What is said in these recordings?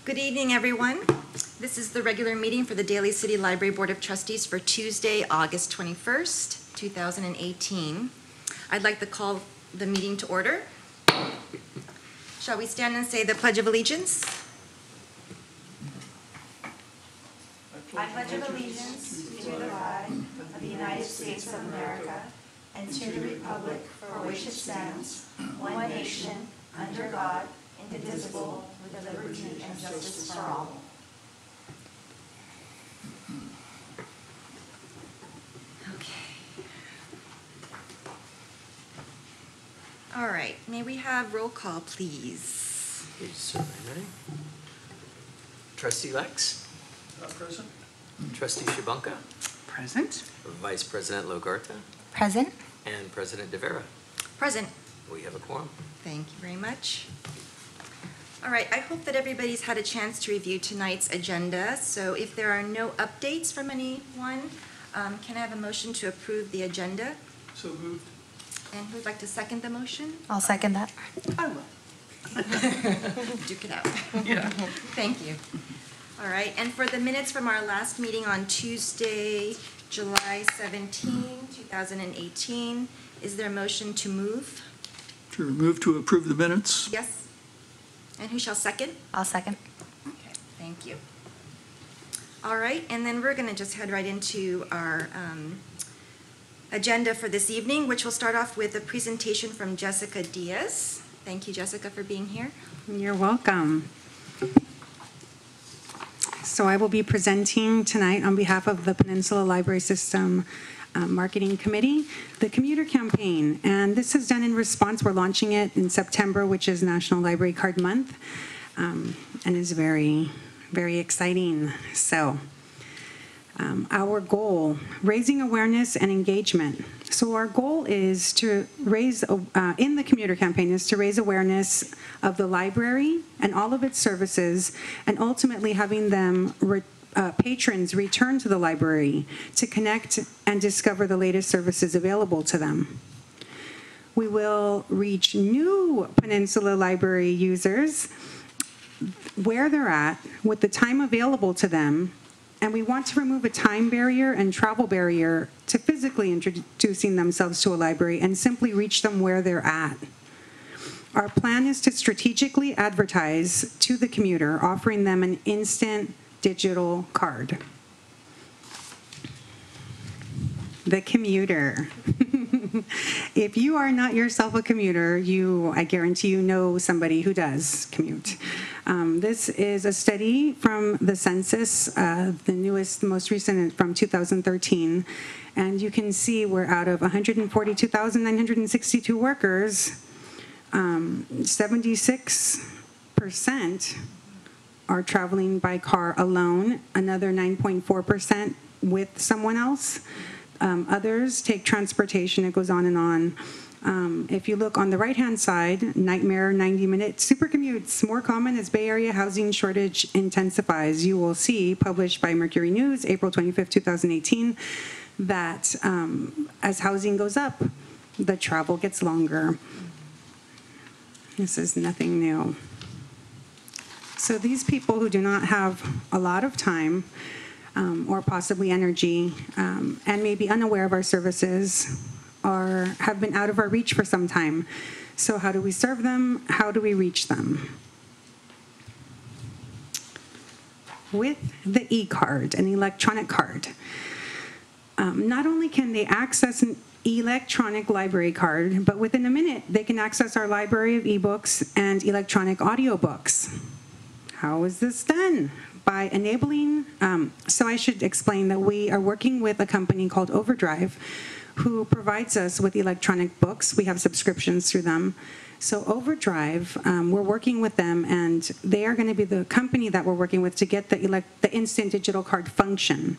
Good evening, everyone. This is the regular meeting for the Daly City Library Board of Trustees for Tuesday, August 21st, 2018. I'd like to call the meeting to order. Shall we stand and say the Pledge of Allegiance? I pledge allegiance to the flag of the United States of America and to the republic for which it stands, one nation, under God, indivisible, with liberty and justice for all. Okay. All right, may we have roll call, please? Yes, certainly ready. Trustee Lex? Present. Trustee Shabunka? Present. Vice President Logarta? Present. And President De Vera? Present. We have a quorum. Thank you very much. All right, I hope that everybody's had a chance to review tonight's agenda. So if there are no updates from anyone, can I have a motion to approve the agenda? So moved. And who'd like to second the motion? I'll second that. I will. Duke it out. Yeah. Thank you. All right, and for the minutes from our last meeting on Tuesday, July 17, 2018, is there a motion to move? To move to approve the minutes. Yes? And who shall second? I'll second. Okay, thank you. All right, and then we're going to just head right into our agenda for this evening, which will start off with a presentation from Jessica Diaz. Thank you, Jessica, for being here. You're welcome. So I will be presenting tonight on behalf of the Peninsula Library System Marketing Committee, the commuter campaign. And this is done in response. We're launching it in September, which is National Library Card Month, and is very, very exciting. So our goal, raising awareness and engagement. So our goal is to raise, in the commuter campaign, is to raise awareness of the library and all of its services, and ultimately having them patrons return to the library to connect and discover the latest services available to them. We will reach new Peninsula Library users where they're at with the time available to them, and we want to remove a time barrier and travel barrier to physically introducing themselves to a library and simply reach them where they're at. Our plan is to strategically advertise to the commuter, offering them an instant digital card. The commuter. If you are not yourself a commuter, I guarantee you know somebody who does commute. This is a study from the census, the newest, most recent from 2013. And you can see we're out of 142,962 workers, 76% are traveling by car alone, another 9.4% with someone else. Others take transportation. It goes on and on. If you look on the right-hand side, nightmare 90-minute super commutes, more common as Bay Area housing shortage intensifies. You will see, published by Mercury News, April 25th, 2018, that as housing goes up, the travel gets longer. This is nothing new. So these people who do not have a lot of time or possibly energy and may be unaware of our services have been out of our reach for some time. So how do we serve them? How do we reach them? With the e-card, an electronic card, not only can they access an electronic library card, but within a minute they can access our library of ebooks and electronic audiobooks. How is this done? By enabling, so I should explain that we are working with a company called Overdrive, who provides us with electronic books. We have subscriptions through them. So Overdrive, we're working with them, and they are going to be the company that we're working with to get the instant digital card function.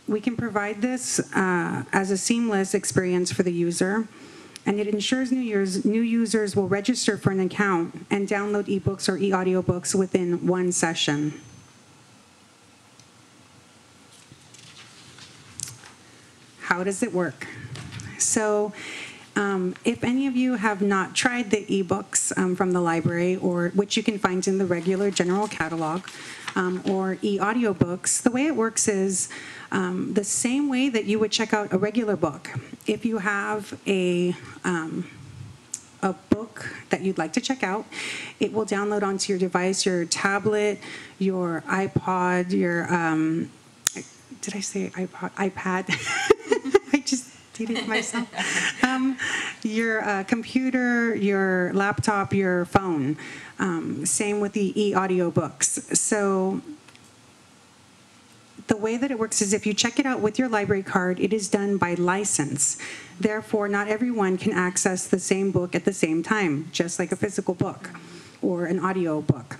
We can provide this as a seamless experience for the user, and it ensures new users will register for an account and download ebooks or e-audiobooks within one session. How does it work? So If any of you have not tried the ebooks from the library, or which you can find in the regular general catalog, or e-audiobooks, the way it works is the same way that you would check out a regular book. If you have a book that you'd like to check out, it will download onto your device, your tablet, your iPod, your, did I say iPod? iPad? I just dated myself. Your computer, your laptop, your phone. Same with the e-audiobooks. So the way that it works is if you check it out with your library card, it is done by license. Therefore, not everyone can access the same book at the same time, just like a physical book or an audio book.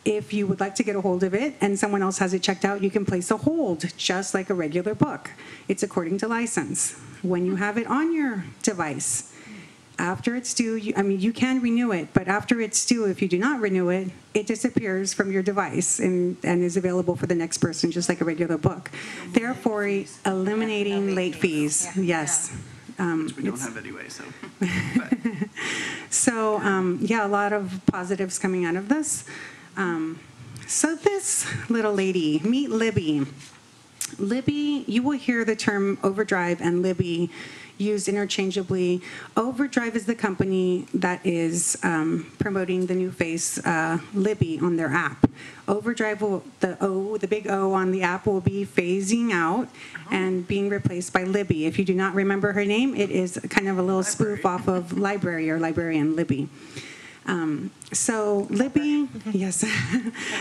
If you would like to get a hold of it and someone else has it checked out, you can place a hold, just like a regular book. It's according to license. When you have it on your device, after it's due, you can renew it, but after it's due, if you do not renew it, it disappears from your device and is available for the next person, just like a regular book. Therefore, eliminating late fees. Yes. Which we don't have anyway, so. So, yeah, a lot of positives coming out of this. So this little lady, meet Libby. Libby, you will hear the term Overdrive and Libby used interchangeably. Overdrive is the company that is promoting the new face, Libby, on their app. Overdrive, the big O on the app will be phasing out and being replaced by Libby. If you do not remember her name, it is kind of a little spoof off of Library or Librarian Libby. So Libby, yes.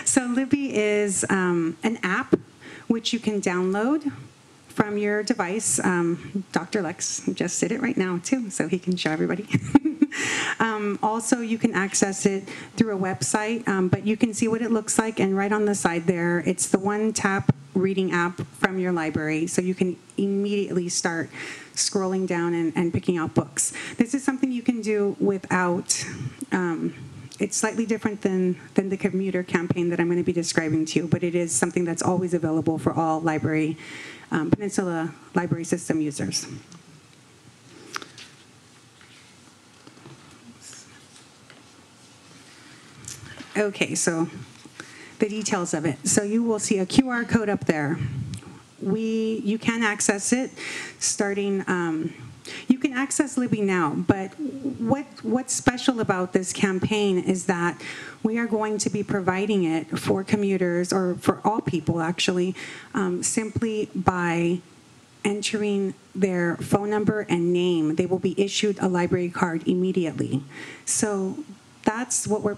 So Libby is an app which you can download from your device. Dr. Lex just did it right now too, so he can show everybody. Also, you can access it through a website, but you can see what it looks like, and right on the side there, it's the one-tap reading app from your library, so you can immediately start scrolling down and picking out books. This is something you can do without, it's slightly different than the commuter campaign that I'm going to be describing to you, but it is something that's always available for all library, Peninsula Library System users. Okay, so the details of it. So you will see a QR code up there. You can access it starting, you can access Libby now, but what's special about this campaign is that we are going to be providing it for commuters, or for all people actually, simply by entering their phone number and name. They will be issued a library card immediately. So that's what we're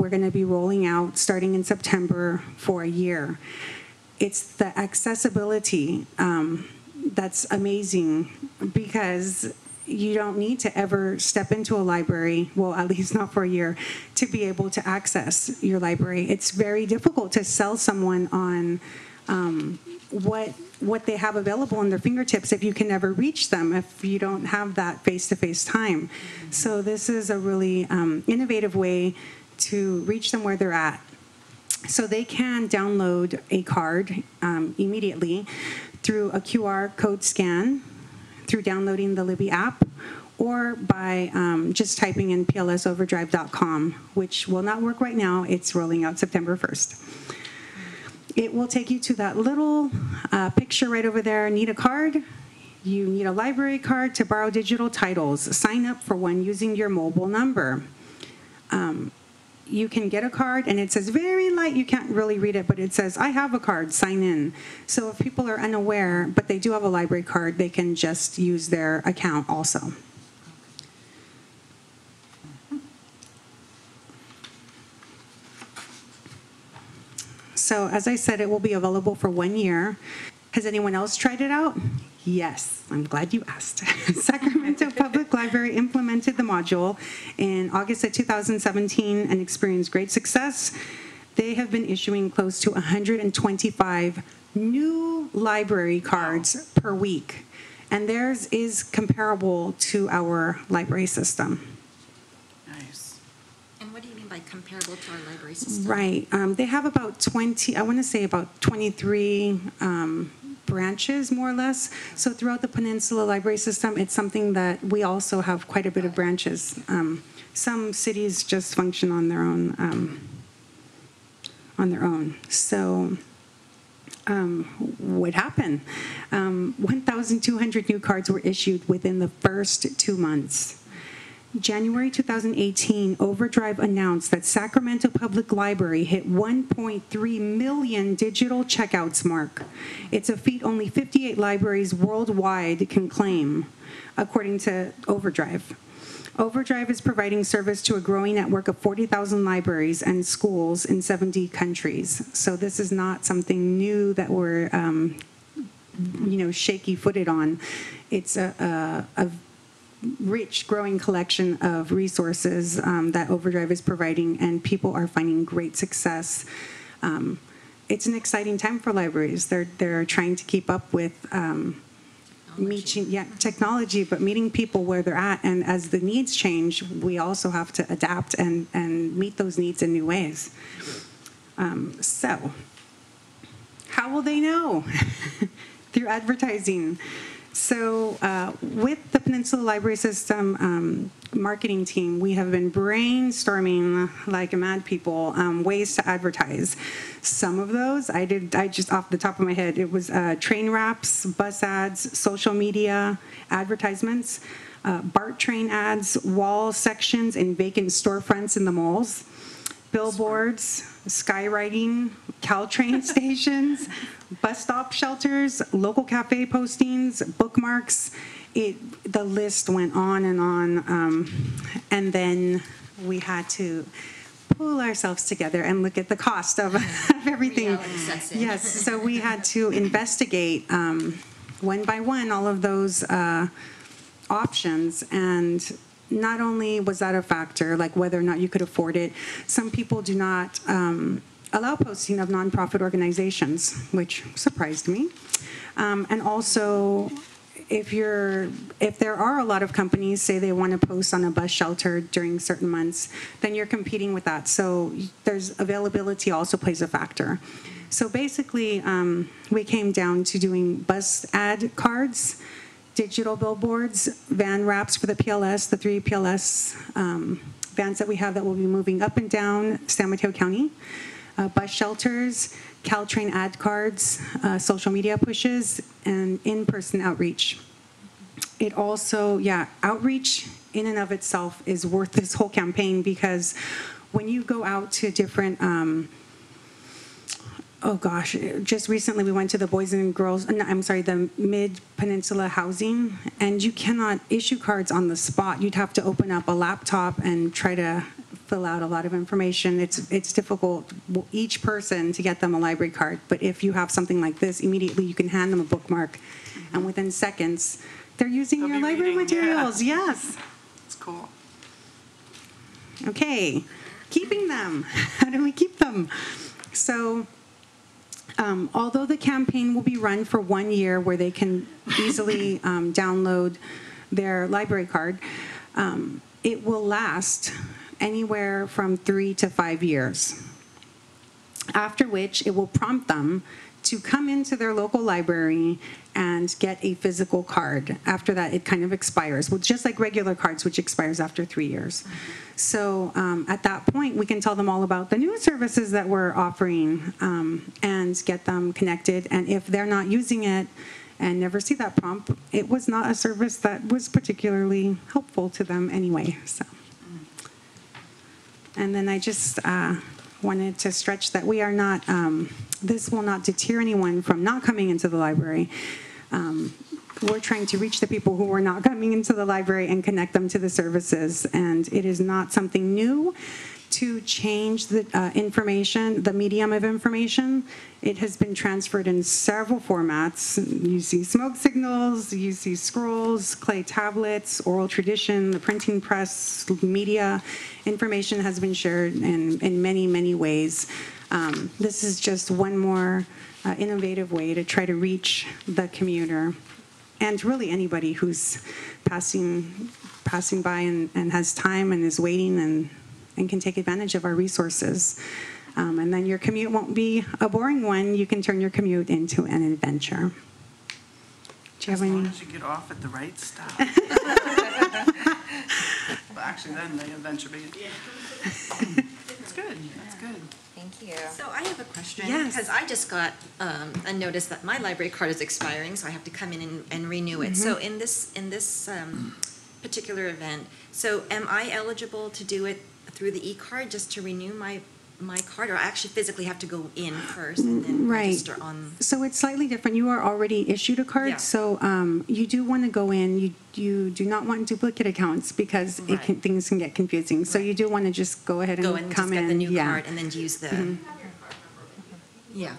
going to be rolling out starting in September for a year. It's the accessibility that's amazing, because you don't need to ever step into a library, well, at least not for a year, to be able to access your library. It's very difficult to sell someone on what they have available in their fingertips if you can never reach them, if you don't have that face-to-face time. So this is a really innovative way to reach them where they're at. So they can download a card immediately through a QR code scan, through downloading the Libby app, or by just typing in plsoverdrive.com, which will not work right now. It's rolling out September 1st. It will take you to that little picture right over there. Need a card? You need a library card to borrow digital titles. Sign up for one using your mobile number. You can get a card, and it says very light, you can't really read it, but it says, I have a card, sign in. So if people are unaware, but they do have a library card, they can just use their account also. So as I said, it will be available for 1 year. Has anyone else tried it out? Yes, I'm glad you asked. Sacramento Public Library implemented the module in August of 2017 and experienced great success. They have been issuing close to 125 new library cards per week, and theirs is comparable to our library system. Nice. And what do you mean by comparable to our library system? Right. They have about 20, I want to say about 23 branches, more or less. So throughout the Peninsula Library System, it's something that we also have quite a bit of branches. Some cities just function on their own. So what happened? 1,200 new cards were issued within the first 2 months. January 2018, Overdrive announced that Sacramento Public Library hit 1.3 million digital checkouts mark. It's a feat only 58 libraries worldwide can claim, according to Overdrive. Overdrive is providing service to a growing network of 40,000 libraries and schools in 70 countries. So this is not something new that we're, shaky-footed on. It's a rich, growing collection of resources that Overdrive is providing, and people are finding great success. It's an exciting time for libraries. They're trying to keep up with technology, but meeting people where they're at. And as the needs change, we also have to adapt and meet those needs in new ways. So how will they know? Through advertising. So with the Peninsula Library System marketing team, we have been brainstorming like mad people ways to advertise. Some of those I just off the top of my head, it was train wraps, bus ads, social media advertisements, BART train ads, wall sections in vacant storefronts in the malls, billboards, skywriting, Caltrain stations, bus stop shelters, local cafe postings, bookmarks. The list went on and on. And then we had to pull ourselves together and look at the cost of everything. Reality sets in. Yes, so we had to investigate one by one all of those options. And not only was that a factor, like whether or not you could afford it, some people do not allow posting of nonprofit organizations, which surprised me. And also, if there are a lot of companies say they want to post on a bus shelter during certain months, then you're competing with that. So there's availability also plays a factor. So basically, we came down to doing bus ad cards, digital billboards, van wraps for the PLS, the 3 PLS vans that we have that will be moving up and down San Mateo County, bus shelters, Caltrain ad cards, social media pushes, and in-person outreach. It also, outreach in and of itself is worth this whole campaign, because when you go out to different just recently we went to the the Mid-Peninsula Housing, and you cannot issue cards on the spot. You'd have to open up a laptop and try to fill out a lot of information. It's difficult, each person, to get them a library card. But if you have something like this, immediately you can hand them a bookmark, and within seconds, they're using They'll your be library reading, materials. Yeah. Yes. It's cool. Okay, keeping them. How do we keep them? So, although the campaign will be run for 1 year, where they can easily download their library card, it will last anywhere from 3 to 5 years, after which it will prompt them to come into their local library and get a physical card. After that, it kind of expires, just like regular cards, which expires after 3 years. So at that point, we can tell them all about the new services that we're offering and get them connected. And if they're not using it and never see that prompt, it was not a service that was particularly helpful to them anyway. So, and then I just wanted to stretch that we are not, this will not deter anyone from not coming into the library. We're trying to reach the people who are not coming into the library and connect them to the services. And it is not something new to change the information, the medium of information. It has been transferred in several formats. You see smoke signals, you see scrolls, clay tablets, oral tradition, the printing press, media. Information has been shared in many, many ways. This is just one more innovative way to try to reach the commuter, and really anybody who's passing by and has time and is waiting and can take advantage of our resources. And then your commute won't be a boring one. You can turn your commute into an adventure. Do you have As long any? as you get off at the right stop. Well, actually, then they eventually. It's good, that's good. Thank you. So I have a question. Yes. Because I just got a notice that my library card is expiring, so I have to come in and renew it. So in this particular event, so am I eligible to do it through the e-card just to renew my card, or I actually physically have to go in first and then Right. register on? So it's slightly different. You are already issued a card, Yeah. so you do want to go in. You do not want duplicate accounts because Right. things can get confusing. So you do want to just go ahead and Go in and come just in. get the new yeah. card and then use the. Yeah.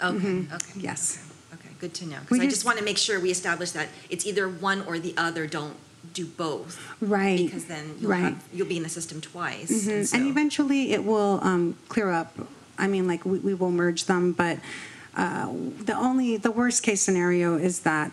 Okay. Okay. Yes. Okay. Good to know. We Because I just- just want to make sure we establish that it's either one or the other. Don't do both. Right. Because then Right. you'll be in the system twice. And so- eventually it will clear up. I mean, like we will merge them, but the worst case scenario is that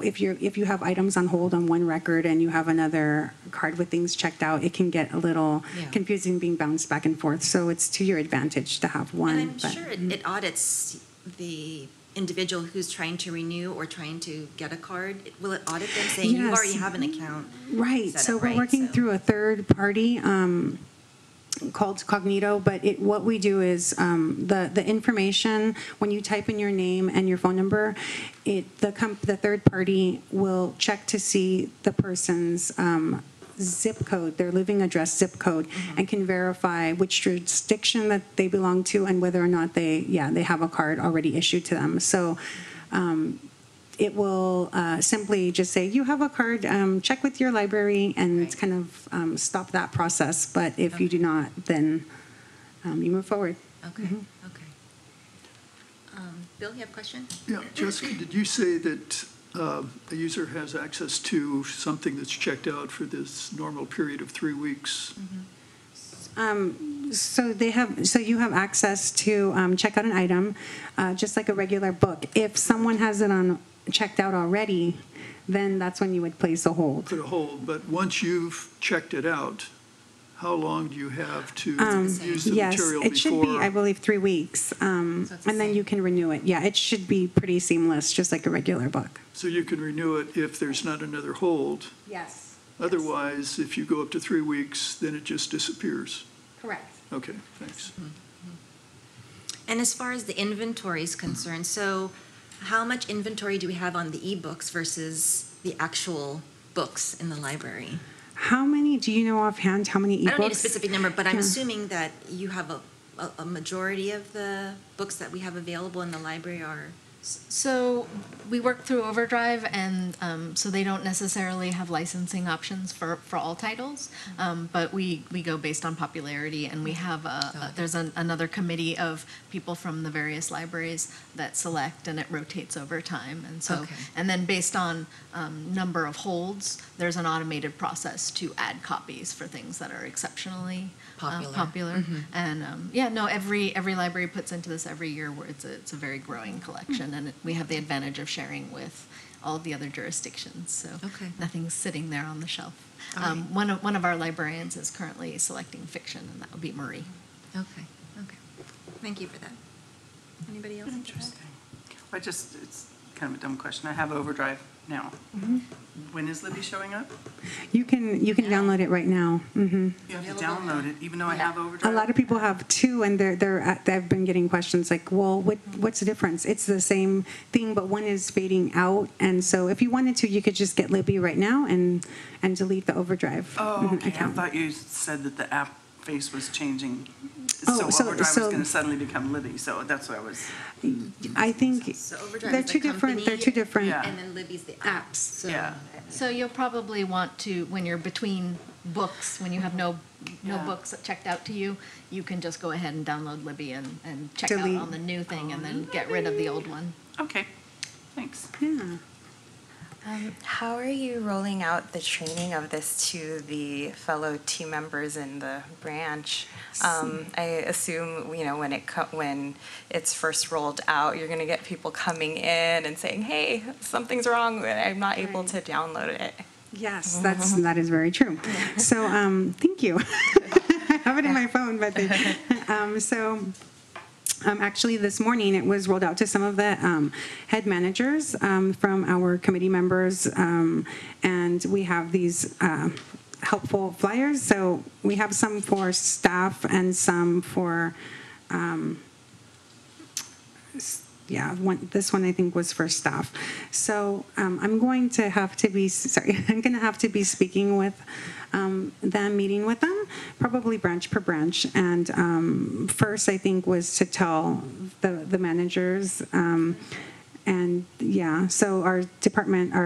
if you have items on hold on one record and you have another card with things checked out, it can get a little Yeah. confusing being bounced back and forth. So it's to your advantage to have one. And I'm but- sure it audits the individual who's trying to renew or trying to get a card. Will it audit them saying you Yes. already have an account? Right, set so up, we're right? working So- through a third party called Cognito, but what we do is the information, when you type in your name and your phone number, the third party will check to see the person's zip code, their living address zip code, and can verify which jurisdiction that they belong to and whether or not they have a card already issued to them. So it will simply just say, you have a card, check with your library, and Right. kind of stop that process. But if you do not, then you move forward. Okay, okay. Bill, you have a question? Yeah, Jessica, did you say that a user has access to something that's checked out for this normal period of 3 weeks? So you have access to check out an item, just like a regular book. If someone has it on checked out already, then that's when you would place a hold. Put a hold, but once you've checked it out, how long do you have to use the Yes, material it should be, I before? believe, 3 weeks, and So it's the then same. you can renew it. Yeah, it should be pretty seamless, just like a regular book. So you can renew it if there's not another hold. Yes. Otherwise, if you go up to 3 weeks, then it just disappears. Correct. Okay, thanks. And as far as the inventory is concerned, so how much inventory do we have on the ebooks versus the actual books in the library? How many, do you know offhand, how many ebooks? I don't need a specific number, but I'm Yeah. assuming that you have a majority of the books that we have available in the library are. So we work through Overdrive, and so they don't necessarily have licensing options for all titles, but we go based on popularity, and we have there's another committee of people from the various libraries that select, and it rotates over time, and so Okay. and then based on number of holds, there's an automated process to add copies for things that are exceptionally Popular. and every library puts into this every year, where it's a very growing collection, and we have the advantage of sharing with all of the other jurisdictions, so Okay. nothing's sitting there on the shelf. All right. One of our librarians is currently selecting fiction, and that would be Marie. Okay, okay. Thank you for that. Anybody else? Interesting. It's kind of a dumb question. I have Overdrive now. When is Libby showing up? You can download it right now. You have to download it, even though I have A Overdrive? lot of people have two, and they've been getting questions like, well, what's the difference? It's the same thing, but one is fading out. And so if you wanted to, you could just get Libby right now and delete the Overdrive Oh, okay. I account. thought you said that the app face was changing. Oh, So Overdrive was so- going to suddenly become Libby, so that's what I was. I think So Overdrive they're is the two different. They're company, two different. Yeah. and then Libby's the apps. So Yeah. So you'll probably want to, when you're between books, when you have no Yeah. books checked out to you, you can just go ahead and download Libby and check Delete. out on the new thing, and then get rid of the old one. Okay, thanks. Yeah. How are you rolling out the training of this to the fellow team members in the branch? I assume, when it's first rolled out, you're going to get people coming in and saying, hey, something's wrong, and I'm not able to download it. Yes, that is very true. So thank you. I have it in my phone, but Actually, this morning, it was rolled out to some of the head managers from our committee members, and we have these helpful flyers. So we have some for staff and some for, this one I think was for staff. So I'm going to have to be speaking with them, meeting with them, probably branch per branch. And first, I think, was to tell the managers. So our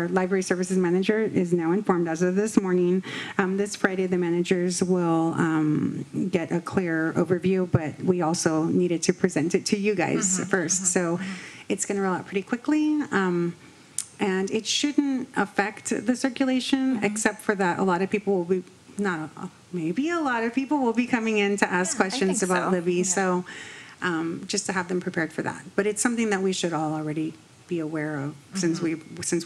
library services manager is now informed as of this morning. This Friday, the managers will get a clear overview, but we also needed to present it to you guys first. So it's going to roll out pretty quickly. And it shouldn't affect the circulation, except for that a lot of people will be, maybe a lot of people will be coming in to ask questions about Libby. So just to have them prepared for that. But it's something that we should all already be aware of since we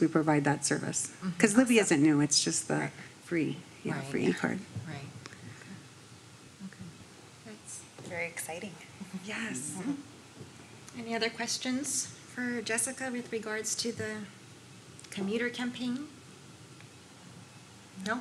provide that service. Because Libby isn't new, it's just the free e-card. Right. Okay. That's Very exciting. Yes. Any other questions for Jessica with regards to the commuter campaign? No?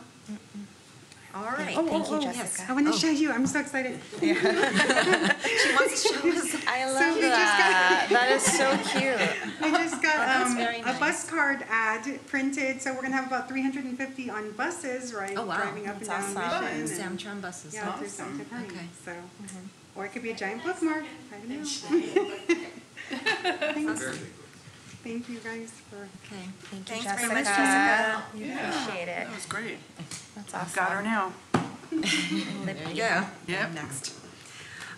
All right. Thank you, Yes. Jessica. I want to show you. I'm so excited. She wants to show us. I So love we just that. That is so cute. I just got That's very a nice. bus card ad printed, so we're gonna have about 350 on buses, right? Oh, wow. Driving up and That's down awesome. Mission. and- Samtron buses. Yeah, through Santa Fe. Okay. So, or it could be a giant bookmark. I don't know. Thanks. Thank you guys for. Okay. Thank you, Thanks Jessica. very much, Jessica. Appreciate it. That was great. That's I've awesome. got her now. There you go. Yep. Next.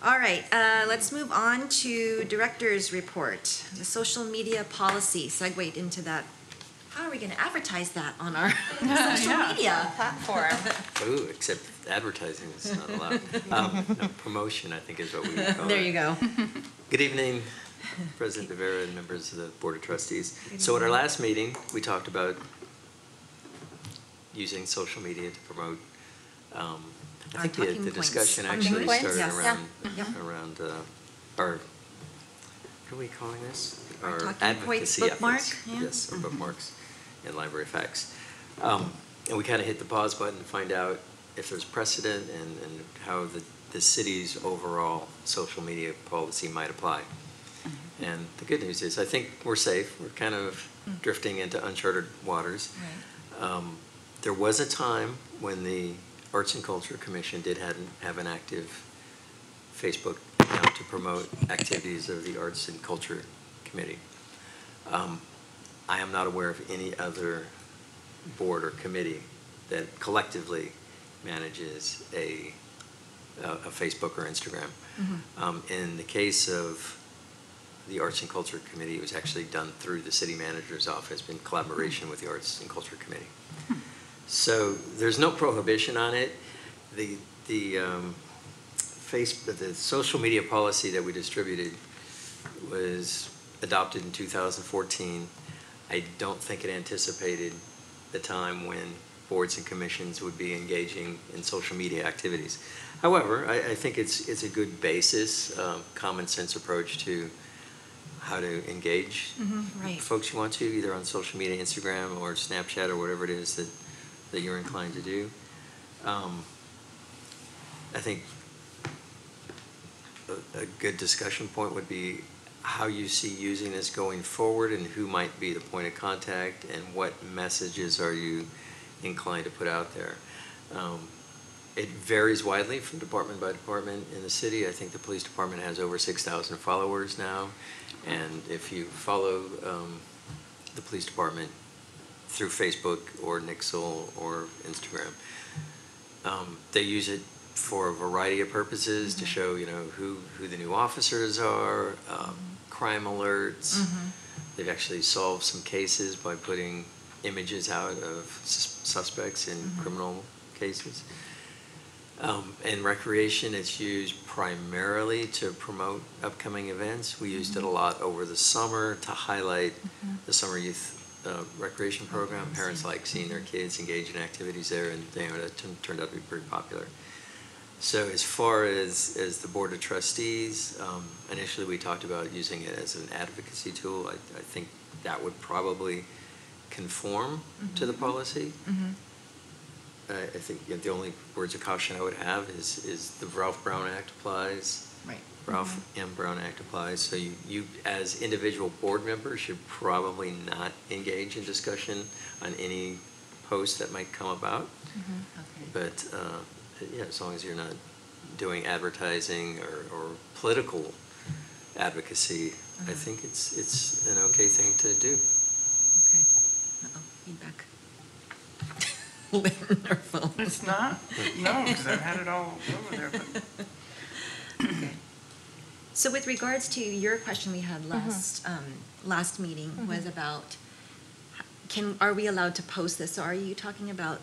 All right, let's move on to Director's Report. The social media policy segued into that. How are we going to advertise that on our social media? Platform. Ooh, except advertising is not allowed. No, promotion, I think, is what we would call it. There you go. Good evening, President Rivera and members of the Board of Trustees. So at our last meeting, we talked about using social media to promote. I think talking the points. discussion Talking actually points, started yes. around our, what are we calling this? Our Our talking points advocacy bookmark, efforts. yeah. Yes, our bookmarks and library facts. And we kind of hit the pause button to find out if there's precedent and how the city's overall social media policy might apply. And the good news is, I think we're safe. We're kind of drifting into uncharted waters. Right. There was a time when the Arts and Culture Commission did have an active Facebook account to promote activities of the Arts and Culture Committee. I am not aware of any other board or committee that collectively manages a Facebook or Instagram. In the case of the Arts and Culture Committee, it was actually done through the city manager's office in collaboration with the Arts and Culture Committee. So there's no prohibition on it. The social media policy that we distributed was adopted in 2014. I don't think it anticipated the time when boards and commissions would be engaging in social media activities. However, I think it's a good basis, common sense approach to how to engage Right. folks you want to, either on social media, Instagram or Snapchat or whatever it is that you're inclined to do. I think a good discussion point would be how you see using this going forward and who might be the point of contact and what messages are you inclined to put out there. It varies widely from department by department in the city. I think the police department has over 6,000 followers now. And if you follow the police department through Facebook or Nixle or Instagram, they use it for a variety of purposes to show, who the new officers are, crime alerts. They've actually solved some cases by putting images out of suspects in criminal cases. In recreation, it's used primarily to promote upcoming events. We used it a lot over the summer to highlight the summer youth recreation program. Parents like seeing their kids engage in activities there, and that turned out to be pretty popular. So as far as the Board of Trustees, initially we talked about using it as an advocacy tool. I think that would probably conform to the policy. I think the only words of caution I would have is the Ralph Brown Act applies. Right. Ralph M. Brown Act applies, so you as individual board members should probably not engage in discussion on any post that might come about. Okay. But, yeah, as long as you're not doing advertising or political advocacy, I think it's an okay thing to do. Okay. Uh-oh, feedback. Lynn, her phone. It's not? No, because I've had it all over there, but. Okay. So with regards to your question we had last meeting was about, are we allowed to post this? So are you talking about,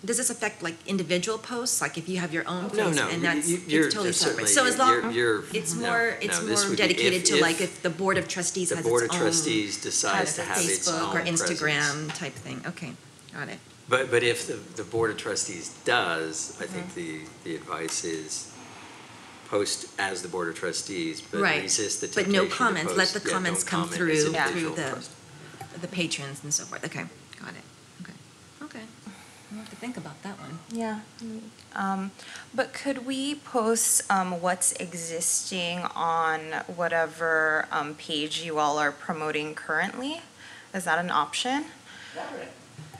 does this affect like individual posts? Like if you have your own No, face no, and that's, you're it's totally separate? certainly- So as long, this more would be dedicated to if like if the Board of Trustees the has Board its of own. Trustees decides to have its own Facebook or presence. Instagram type thing. Okay, got it. But if the Board of Trustees does, I think the advice is post as the Board of Trustees, but Right. resist the But temptation no to comments, let post- the yeah, comments don't come comment through, as through individual the, posts. the patrons and so forth. Okay, got it. Okay, okay. I'll have to think about that one. Yeah. But could we post what's existing on whatever page you all are promoting currently? Is that an option?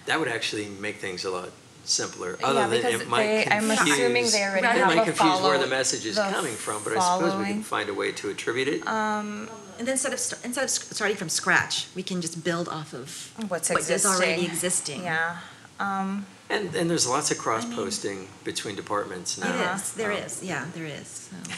That would actually make things a lot simpler, Yeah, other than because it might I'm assuming they already it have might a confuse where the follow- message is the coming from, but I suppose we following. can find a way to attribute it. And then instead of starting from scratch, we can just build off of What's what is already existing. existing. Yeah. And there's lots of cross-posting between departments now. It is, there is, yeah, there is. So.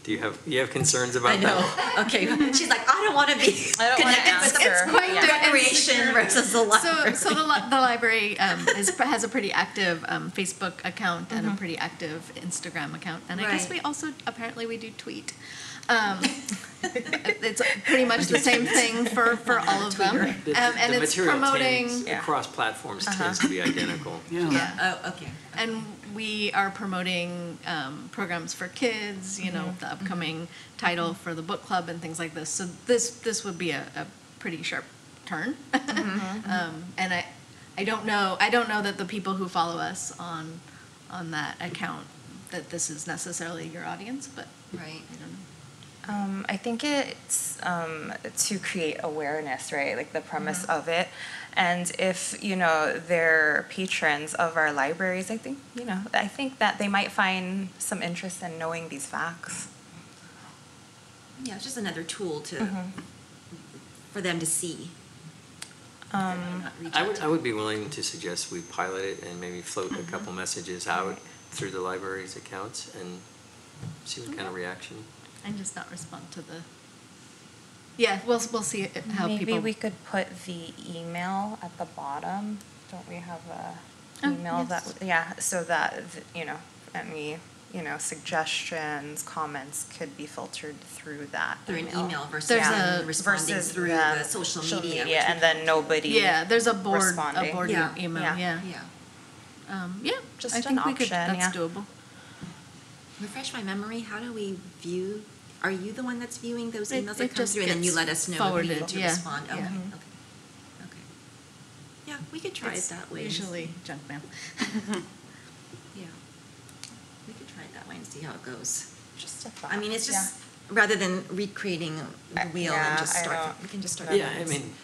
Do you have concerns about I that? know, okay. She's like, I don't want to be I don't wanna connected with ask her. the Quite different. recreation versus the library. So the library has a pretty active Facebook account and a pretty active Instagram account, and I guess Right. we also apparently we do tweet. It's pretty much the same thing for all of them, and The it's material promoting. tends- Yeah. across platforms tends to be identical. Yeah. Oh, okay. And we are promoting programs for kids, you know, the upcoming title for the book club and things like this. So this would be a pretty sharp turn. And I don't know that the people who follow us on that account, that this is necessarily your audience, but Right. I don't know. I think it's to create awareness, right? Like the premise of it. And if, they're patrons of our libraries, I think that they might find some interest in knowing these facts. Yeah, it's just another tool to, for them to see. I would be willing to suggest we pilot it and maybe float a couple messages out through the library's accounts and see what kind of reaction. And just not respond to the. Yeah, we'll see how Maybe people. we could put the email at the bottom. Don't we have a Oh, email yes. so that, any, suggestions, comments could be filtered through that Through an email versus There's them a- responding versus through the social media. which and then nobody. Yeah, there's a board responding. Yeah. email. Yeah. Yeah. Yeah, Just I an think we could. option, That's yeah. doable. Refresh my memory, how do we view, are you the one that's viewing those It- emails it that come just through and then you gets let us know if we forwarded, need to yeah, respond? Okay, yeah. okay. Yeah, we could try it It's that way. Usually junk mail. Yeah. We could try it that way and see how it goes. Just a thought. I mean, it's just, rather than recreating the wheel and Yeah, just I start, don't- we can just start. Yeah, from I this. mean.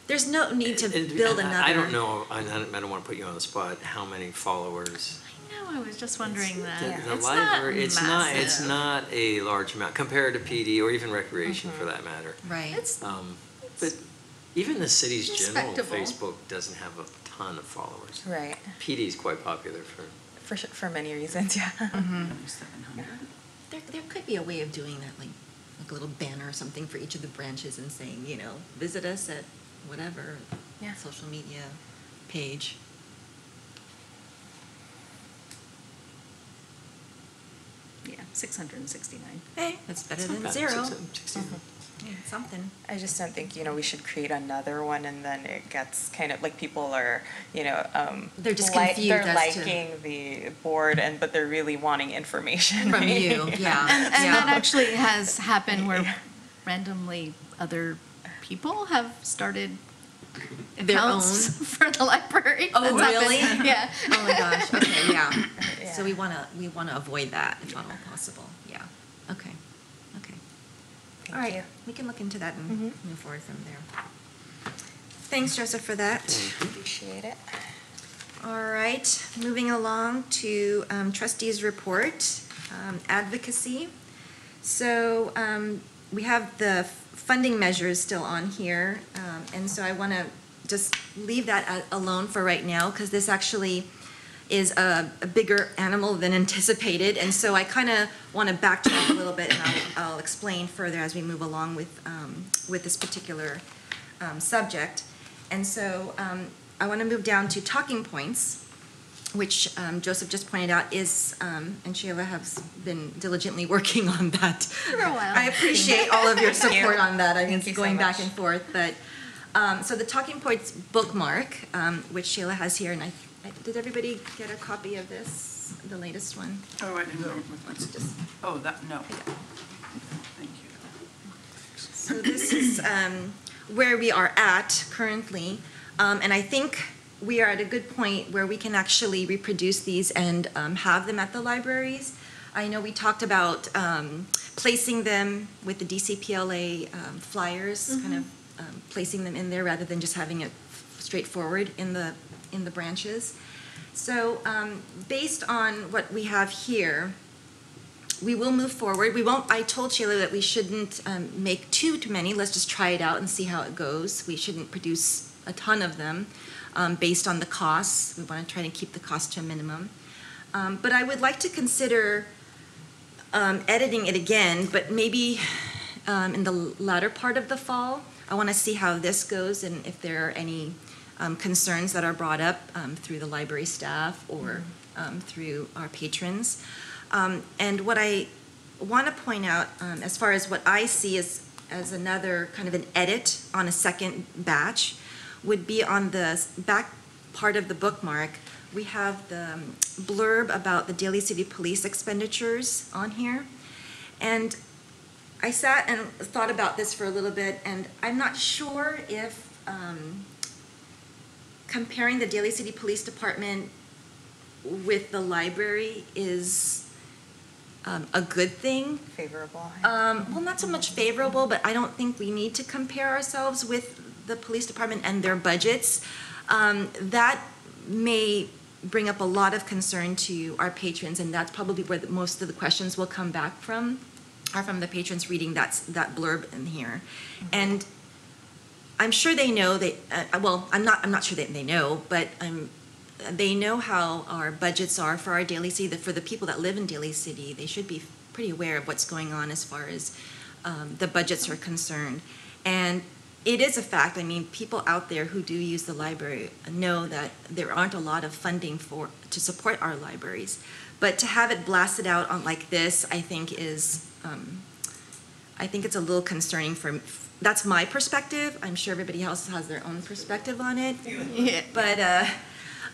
There's no need to build another. I don't know, I don't want to put you on the spot, how many followers. I know, I was just wondering that. The It's library, it's massive. not a large amount compared to PD or even recreation for that matter. Right. It's But even the city's general respectable. Facebook doesn't have a ton of followers. Right. PD is quite popular for. For many reasons, yeah. 700. There could be a way of doing that, like a little banner or something for each of the branches and saying, visit us at whatever Yeah. social media page. Yeah, 669. Hey, that's better It's not than bad, zero. 660. Something. I just don't think, we should create another one and then it gets kind of like people are, They're just confused they're as to- liking the board but they're really wanting information From right? you, yeah. And that actually has happened where randomly other people have started Their accounts own? for the library. Oh, That's happened. really? Yeah. Oh my gosh, okay, yeah. Yeah. So we wanna avoid that if at all possible, yeah. Okay. Thank All right, you. we can look into that and move forward from there. Thanks, Joseph, for that. Appreciate it. All right, moving along to trustees' report, advocacy. So we have the funding measures still on here, and so I want to just leave that alone for right now because this actually is a bigger animal than anticipated, and so I kind of want to backtrack a little bit, and I'll explain further as we move along with this particular subject. And so I want to move down to talking points, which Joseph just pointed out is, and Sheila has been diligently working on that. For a while. I appreciate all of your Thank you. support on that. I mean, Thank it's you so going back much. and forth, but, so the talking points bookmark, which Sheila has here, and did everybody get a copy of this, the latest one? Oh, I didn't know. Oh, no. Thank you. So this is where we are at currently, and I think we are at a good point where we can actually reproduce these and have them at the libraries. I know we talked about placing them with the DCPLA flyers, kind of placing them in there rather than just having it straightforward in the branches. So based on what we have here, we will move forward. We won't, I told Sheila that we shouldn't make too many. Let's just try it out and see how it goes. We shouldn't produce a ton of them based on the costs. We want to try to keep the cost to a minimum. But I would like to consider editing it again, but maybe in the latter part of the fall. I want to see how this goes and if there are any concerns that are brought up through the library staff or through our patrons. And what I want to point out, as far as what I see as another kind of an edit on a second batch, would be on the back part of the bookmark. We have the blurb about the Daly City Police expenditures on here. And I sat and thought about this for a little bit, and I'm not sure if comparing the Daly City Police Department with the library is a good thing. Favorable. Well, not so much favorable, but I don't think we need to compare ourselves with the police department and their budgets. That may bring up a lot of concern to our patrons, and that's probably where most of the questions will come back from, are from the patrons reading that blurb in here. And I'm sure they know, well, I'm not sure that they know, but they know how our budgets are for our Daly City. For the people that live in Daly City, they should be pretty aware of what's going on as far as the budgets are concerned. And it is a fact. I mean, people out there who do use the library know that there aren't a lot of funding to support our libraries. But to have it blasted out on like this, I think is, I think it's a little concerning that's my perspective. I'm sure everybody else has their own perspective on it. Yeah.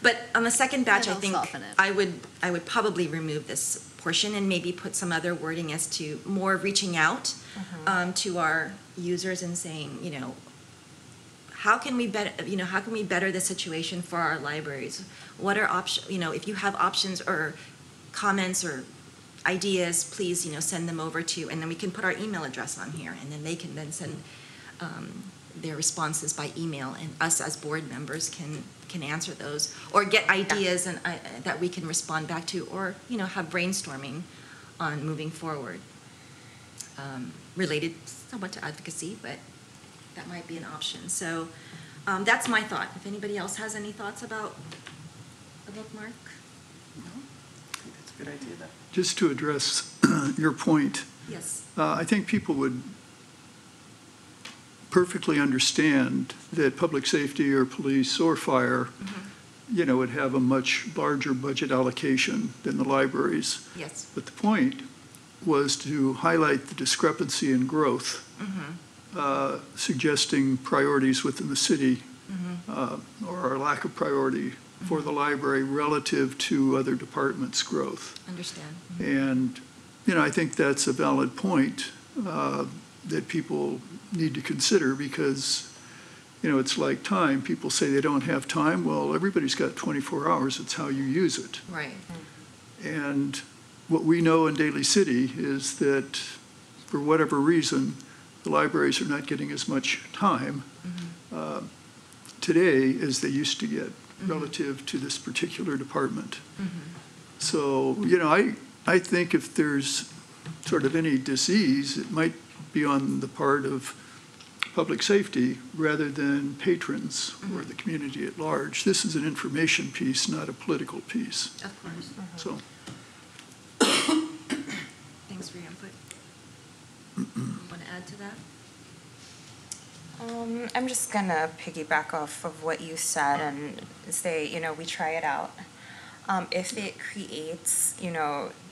But on the second batch, I It'll think soften it. I would probably remove this portion and maybe put some other wording as to more reaching out to our users and saying, how can we better the situation for our libraries? What are options? If you have options or comments or ideas, please, send them over to, and then we can put our email address on here, and then they can then send their responses by email, and us as board members can answer those, or get ideas and that we can respond back to, or have brainstorming on moving forward, related somewhat to advocacy, but that might be an option. So that's my thought. If anybody else has any thoughts about the bookmark? No, I think that's a good idea, though. Just to address your point, Yes. I think people would perfectly understand that public safety or police or fire, would have a much larger budget allocation than the libraries. Yes. But the point was to highlight the discrepancy in growth suggesting priorities within the city or a lack of priority for the library relative to other departments' growth. Understand. And, I think that's a valid point that people need to consider because, it's like time. People say they don't have time. Well, everybody's got 24 hours. It's how you use it. Right. And what we know in Daly City is that for whatever reason, the libraries are not getting as much time today as they used to get relative to this particular department. So, I think if there's sort of any disease, it might be on the part of public safety rather than patrons or the community at large. This is an information piece, not a political piece. Of course. So, Thanks for your input. Want to add to that? I'm just gonna piggyback off of what you said and say, we try it out. If it creates,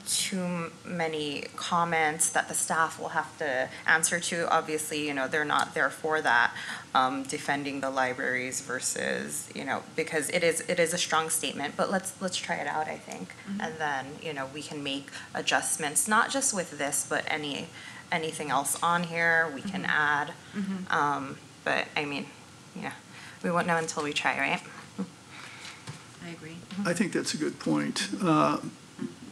too many comments that the staff will have to answer to, obviously, they're not there for that, defending the libraries versus, because it is a strong statement, but let's try it out, I think. And then, we can make adjustments, not just with this, but anything else on here we can add. But I mean, we won't know until we try, right? I agree. I think that's a good point.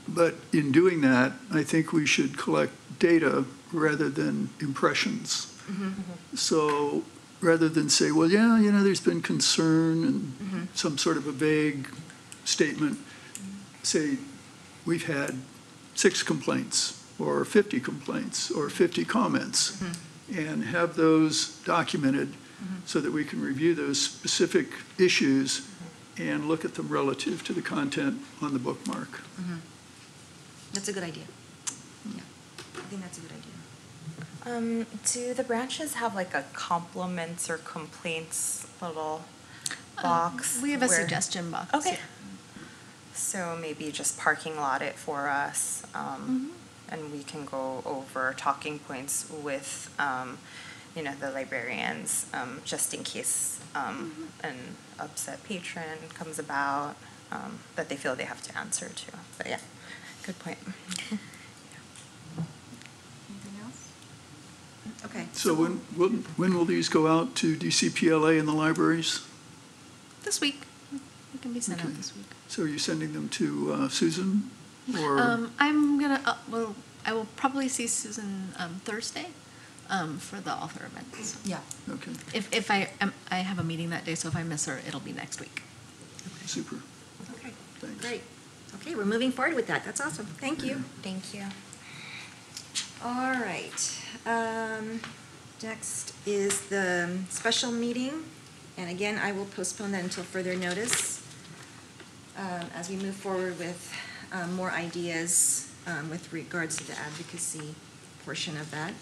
But in doing that, I think we should collect data rather than impressions. So rather than say, well, yeah, there's been concern and some sort of a vague statement, say, we've had 6 complaints or 50 complaints or 50 comments, and have those documented so that we can review those specific issues and look at them relative to the content on the bookmark. That's a good idea. Yeah, I think that's a good idea. Do the branches have like a compliments or complaints little box? We have a where- suggestion box. Okay. yeah. So maybe just parking lot it for us, and we can go over talking points with, the librarians, just in case an upset patron comes about, that they feel they have to answer to. But yeah, good point. Anything else? Okay. So when will these go out to DCPLA and the libraries? This week. It can be sent out Okay. this week. So are you sending them to Susan? Or, I'm gonna, I will probably see Susan Thursday for the author events. Yeah. okay, If I have a meeting that day, so if I miss her, it'll be next week. super, Okay. thanks. Great. Okay, we're moving forward with that. That's awesome. Thank you. Thank you. All right. Next is the special meeting. And again, I will postpone that until further notice as we move forward with more ideas with regards to the advocacy portion of that.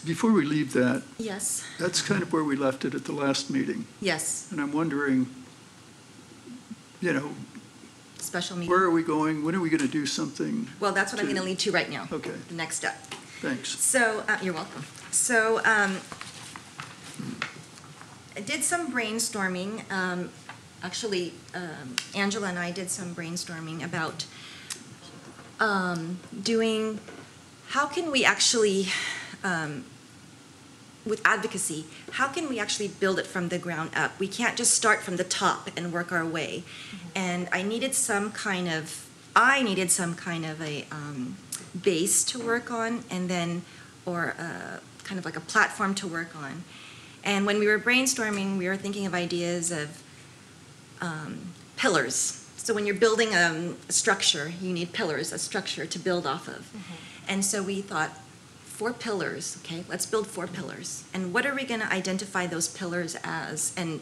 Before we leave that, Yes. that's kind of where we left it at the last meeting. Yes. And I'm wondering, Special meeting. where are we going? When are we going to do something? Well, that's what I'm going to lead to right now. Okay. The next step. Thanks. So, you're welcome. So, I did some brainstorming. Actually, Angela and I did some brainstorming about doing, how can we actually, with advocacy, how can we actually build it from the ground up? We can't just start from the top and work our way. And I needed some kind of a base to work on, and then, or kind of like a platform to work on. And when we were brainstorming, we were thinking of ideas of pillars. So when you're building a structure, you need pillars, a structure to build off of. And so we thought, 4 pillars, okay, let's build 4 pillars. And what are we going to identify those pillars as and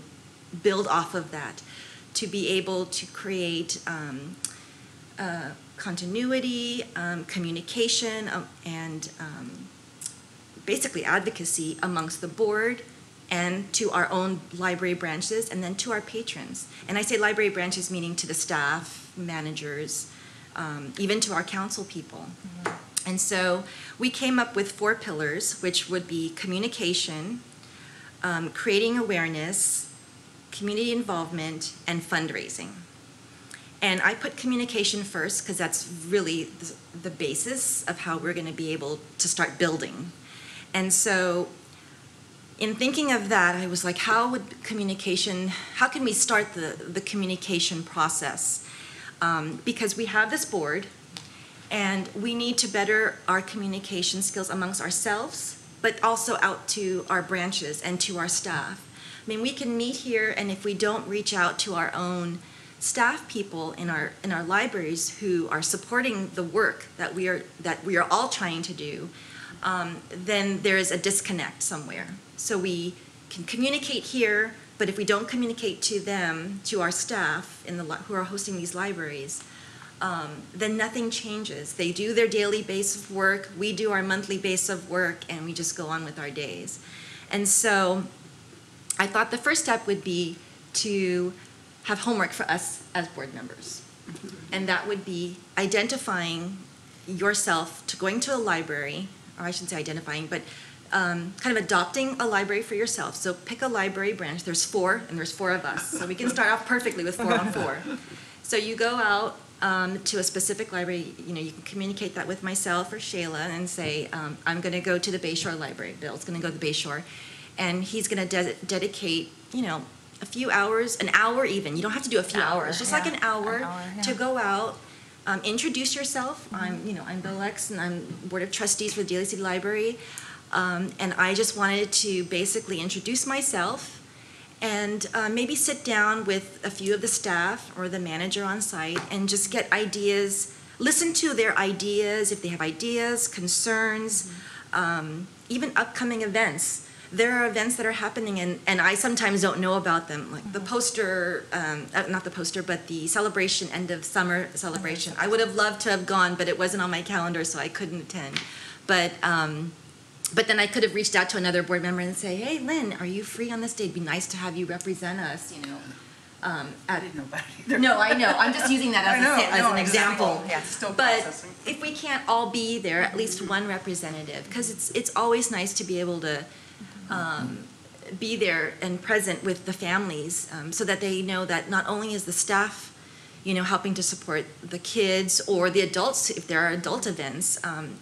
build off of that to be able to create continuity, communication, and basically advocacy amongst the board and to our own library branches, and then to our patrons. And I say library branches meaning to the staff, managers, even to our council people. And so we came up with 4 pillars, which would be communication, creating awareness, community involvement, and fundraising. And I put communication first because that's really the basis of how we're going to be able to start building. And so in thinking of that, I was like, how can we start the communication process? Because we have this board, and we need to better our communication skills amongst ourselves, but also out to our branches and to our staff. I mean, we can meet here, and if we don't reach out to our own staff people in our libraries who are supporting the work that we are all trying to do, then there is a disconnect somewhere. So we can communicate here, but if we don't communicate to them, to our staff who are hosting these libraries, then nothing changes. They do their daily base of work, we do our monthly base of work, and we just go on with our days. And so I thought the first step would be to have homework for us as board members. And that would be identifying yourself to going to a library, or I shouldn't say identifying, but kind of adopting a library for yourself. So pick a library branch. There's 4, and there's 4 of us. So we can start off perfectly with 4 on 4. So you go out to a specific library. You can communicate that with myself or Shayla and say, I'm going to go to the Bayshore Library. Bill's going to go to the Bayshore. And he's going to dedicate, a few hours, an hour even. You don't have to do a few hours, just like an hour to go out, introduce yourself. I'm Bill X, and I'm Board of Trustees for the Daly City Library. And I just wanted to basically introduce myself and maybe sit down with a few of the staff or the manager on site and just get ideas, listen to their ideas, if they have ideas, concerns, even upcoming events. There are events that are happening, and I sometimes don't know about them, like the poster, not the poster, but the celebration, end of summer celebration. I would have loved to have gone, but it wasn't on my calendar, so I couldn't attend. But then I could have reached out to another board member and say, hey, Lynn, are you free on this day? It'd be nice to have you represent us, I didn't know about it either. No, I know. I'm just using that as an example. Yeah, still But processing. if we can't all be there, at least one representative, because it's always nice to be able to be there and present with the families, so that they know that not only is the staff, helping to support the kids or the adults if there are adult events,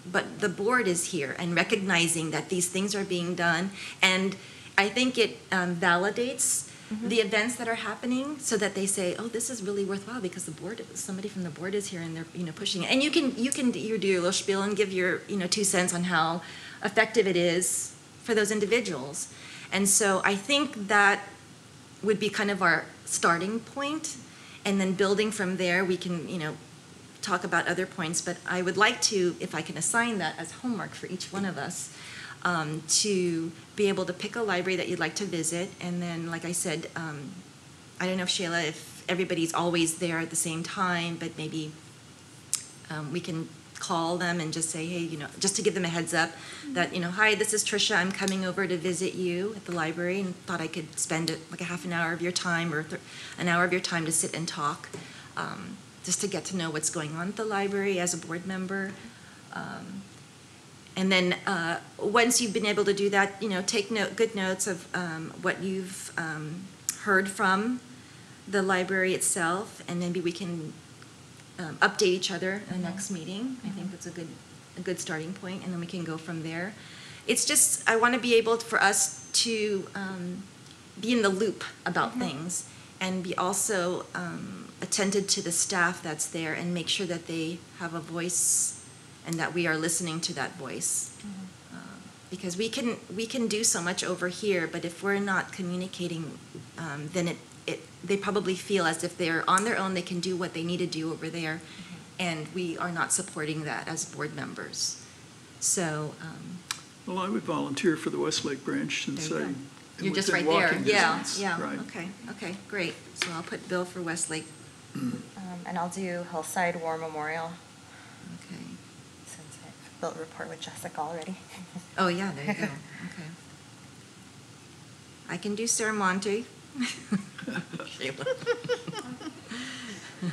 but the board is here and recognizing that these things are being done. And I think it validates the events that are happening, so that they say, oh, this is really worthwhile because somebody from the board is here and they're pushing it. And you can do your little spiel and give your 2 cents on how effective it is for those individuals. And so I think that would be kind of our starting point, and then building from there we can talk about other points. But I would like to, if I can assign that as homework for each one of us, to be able to pick a library that you'd like to visit. And then, like I said, I don't know if Shayla, if everybody's always there at the same time, but maybe we can call them and just say, hey, just to give them a heads up that, hi, this is Trisha, I'm coming over to visit you at the library, and thought I could spend like a half an hour of your time or an hour of your time to sit and talk, just to get to know what's going on at the library as a board member. And then once you've been able to do that, take good notes of what you've heard from the library itself, and maybe we can update each other in the next meeting. I think that's a good starting point, and then we can go from there. It's just, I want to be able for us to be in the loop about things, and be also attentive to the staff that's there, and make sure that they have a voice and that we are listening to that voice. Because we can do so much over here, but if we're not communicating, then they probably feel as if they're on their own, they can do what they need to do over there, and we are not supporting that as board members. So, Well, I would volunteer for the Westlake branch since There you I'm go. You're just right within there. walking Yeah, distance. yeah. Right. Okay, great. So I'll put Bill for Westlake. And I'll do Hillside War Memorial, Okay. since I've built rapport with Jessica already. Oh, yeah, there you go. Okay. I can do Sermonte.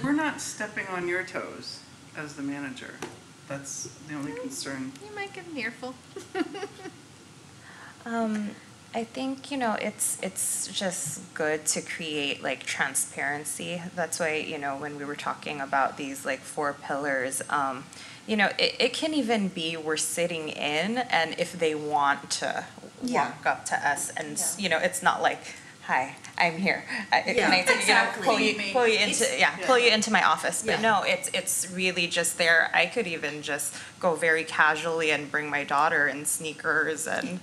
We're not stepping on your toes as the manager. That's the only concern. You might get an earful. I think, it's just good to create like transparency. That's why, when we were talking about these like 4 pillars, it can even be we're sitting in, and if they want to walk up to us and, it's not like, hi, I'm here. Can I exactly. pull you into, pull you into my office? But Yeah. no, it's really just there. I could even just go very casually and bring my daughter in sneakers and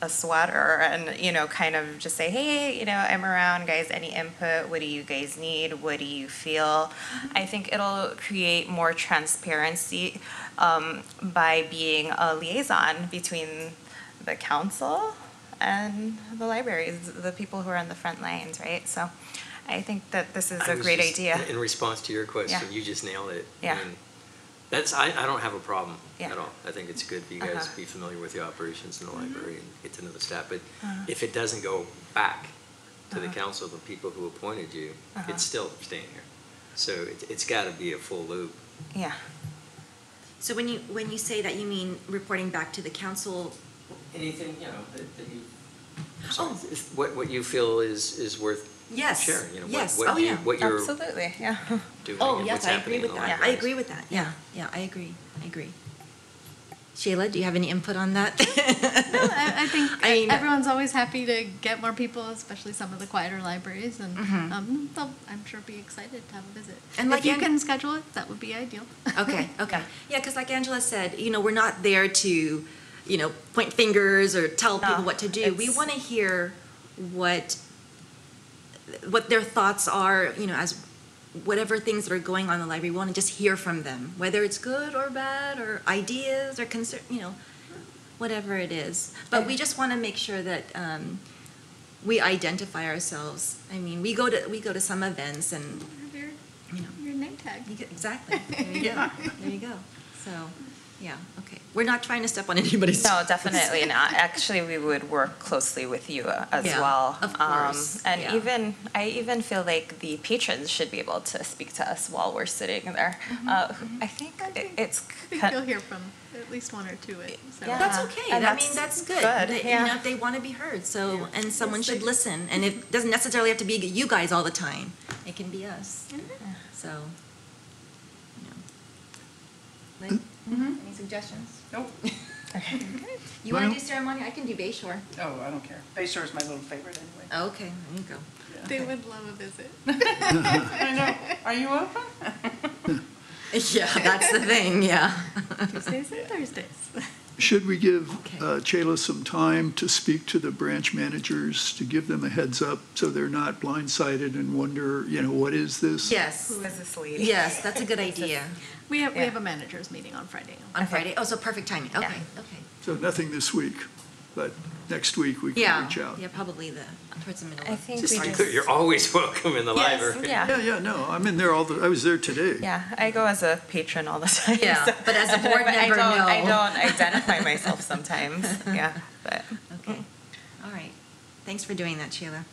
a sweater and, kind of just say, hey, I'm around, guys, any input? What do you guys need? What do you feel? I think it'll create more transparency by being a liaison between the council and the libraries, the people who are on the front lines, right? So I think that this is I a was great just- idea. In response to your question, Yeah. you just nailed it. Yeah. I mean, I don't have a problem Yeah. at all. I think it's good for you guys to be familiar with the operations in the library and get to know the staff. But if it doesn't go back to the council, the people who appointed you, it's still staying here. So it's got to be a full loop. Yeah. So when you say that, you mean reporting back to the council? Anything, that you, Oh. what you feel is worth Yes. sharing, Yes. what Oh, you- yeah. what you're Absolutely, yeah. doing Oh, and yes, what's I agree happening in with the that. I libraries. agree with that. Yeah, I agree. Shayla, do you have any input on that? No, I think I mean- everyone's always happy to get more people, especially some of the quieter libraries, and they'll, I'm sure, be excited to have a visit. And if like you An- can schedule it, that would be ideal. Okay. Yeah, because like Angela said, we're not there to, point fingers or tell No, people what to do. We it's- want to hear what their thoughts are, as whatever things that are going on in the library. We want to just hear from them, whether it's good or bad or ideas or concern, whatever it is. But we just want to make sure that we identify ourselves. I mean, we go to some events and Your, you know. your name tag. exactly. There you Yeah. go. There you go. So, yeah, okay. We're not trying to step on anybody's No, toes. definitely not. Actually, we would work closely with you as Yeah, well. of course, And yeah. I even feel like the patrons should be able to speak to us while we're sitting there. I think it's. I think you'll hear from at least one or two. So. Yeah. That's okay. And I mean, that's good. They- yeah. They want to be heard, so, and someone Yes, they should do. listen. And it doesn't necessarily have to be you guys all the time. It can be us. So, Lynn, any suggestions? Nope. You want to Well- do ceremony? I can do Bayshore. Oh, I don't care. Bay Shore is my little favorite anyway. Oh, okay, there you go. They would love a visit. I know. Are you open? Yeah, that's the thing, yeah. Tuesdays and Thursdays. Should we give Okay. Chayla some time to speak to the branch managers, to give them a heads up so they're not blindsided and wonder, what is this? Yes, Who is this lady? yes, that's a good idea. We have Yeah. a managers meeting on Friday. On Friday? Oh, so perfect timing. Okay, Yeah. okay. So nothing this week, but next week we can Yeah, reach out. yeah, probably towards the middle I of. think Just we like just. you're always welcome in the Yes, library. yeah. Yeah, no, I'm in there I was there today. Yeah, I go as a patron all the time. Yeah, so- but as a board member, I no. don't identify myself sometimes. Yeah, but Okay, all right. Thanks for doing that, Sheila.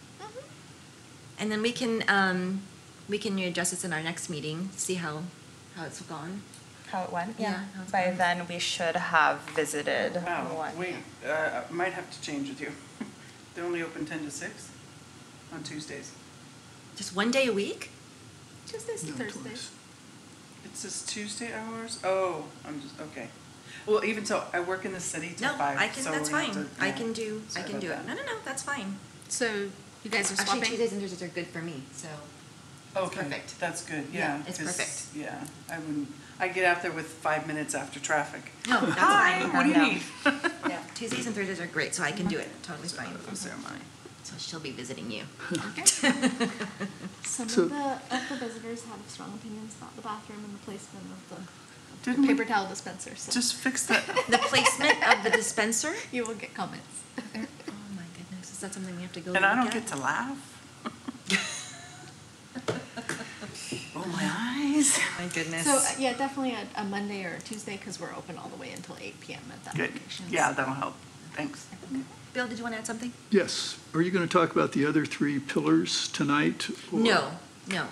And then we can address this in our next meeting, see how it's gone. how it went. Yeah, how it's By gone. then, we should have visited Wow, one. wait, I might have to change with you. They're only open 10 to 6 on Tuesdays. Just one day a week? Tuesdays and No, Thursdays. twice. It says Tuesday hours? Oh, I'm just, okay. Well, even so, I work in the city till No, 5. I can, so that's we have fine. to- I yeah. can do Sorry it. about that. No, that's fine. So you guys are Actually, swapping? Tuesdays and Thursdays are good for me, so. Okay, perfect. that's good, Yeah, yeah. it's 'cause, perfect. Yeah, I get out there with 5 minutes after traffic. No, that's Hi, fine. what do you No. need? Yeah, Tuesdays and Thursdays are great, so I can do it, totally fine. No ceremony. So she'll be visiting you. Some So- of the visitors have strong opinions about the bathroom and the placement of the Didn't we paper towel dispenser, so just fix that? The placement of the dispenser? you will get comments. Oh my goodness, is that something we have to go And I look don't at? get to laugh? Oh, my eyes. My goodness. So, yeah, definitely a Monday or a Tuesday, because we're open all the way until 8 PM at that Good, location. yeah, that'll help, thanks. Bill, did you want to add something? Yes. Are you going to talk about the other 3 pillars tonight? or- No.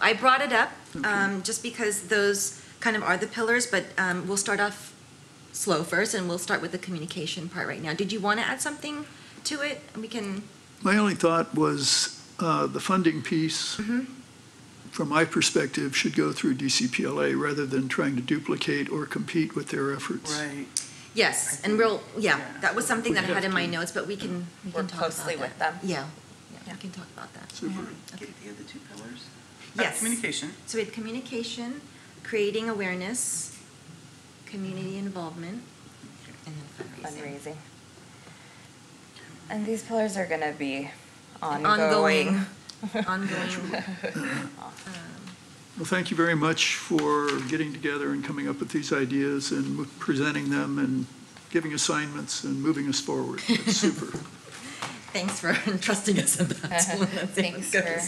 I brought it up Okay. just because those kind of are the pillars, but we'll start off slow first, and we'll start with the communication part right now. Did you want to add something to it? We can. My only thought was the funding piece, from my perspective, should go through DCPLA rather than trying to duplicate or compete with their efforts. Right. Yes, and that was something that I had in my notes, but we can Work talk closely about with that. them. Yeah, we can talk about that. Super. Get the other two pillars? Yes. Communication. So we have communication, creating awareness, community involvement, and then fundraising. Fundraising. And these pillars are gonna be ongoing. Ongoing. Well, thank you very much for getting together and coming up with these ideas and presenting them and giving assignments and moving us forward. That's super. Thanks for trusting us in that. Thanks for